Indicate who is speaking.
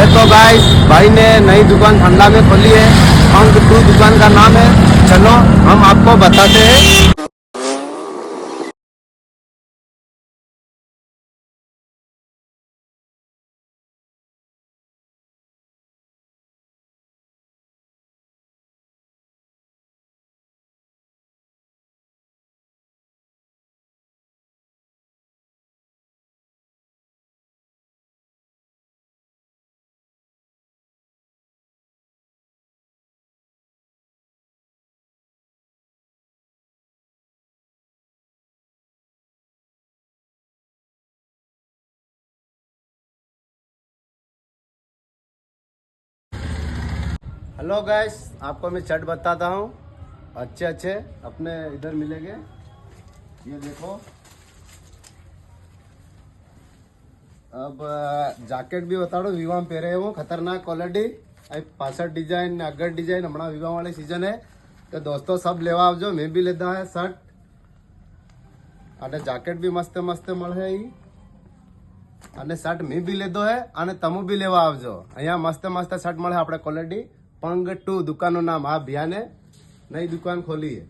Speaker 1: ये तो गाइस भाई ने नई दुकान ठंडा में खोली है। पंख 2 दुकान का नाम है। चलो हम आपको बताते हैं। हेलो गाइस, आपको मैं शर्ट बताता हूँ। अच्छे अच्छे अपने इधर मिलेंगे। ये देखो। अब जैकेट भी बता दो, विवाह में पहरे वो खतरनाक क्वालिटी। 65 डिजाइन अगर डिजाइन हमारा विवाह वाले सीजन है तो दोस्तों सब लेवा आवजो। मैं भी लेता है शर्ट અને जैकेट भी मस्त मस्त મળે ઈ અને શર્ટ મેં બી લીધો હે અને તમે બી લેવા આવજો। અહીંયા મસ્ત મસ્ત શર્ટ મળે આપણે ક્વોલિટી। पंग 2 दुकान नाम आ भैया ने नई दुकान खोली है।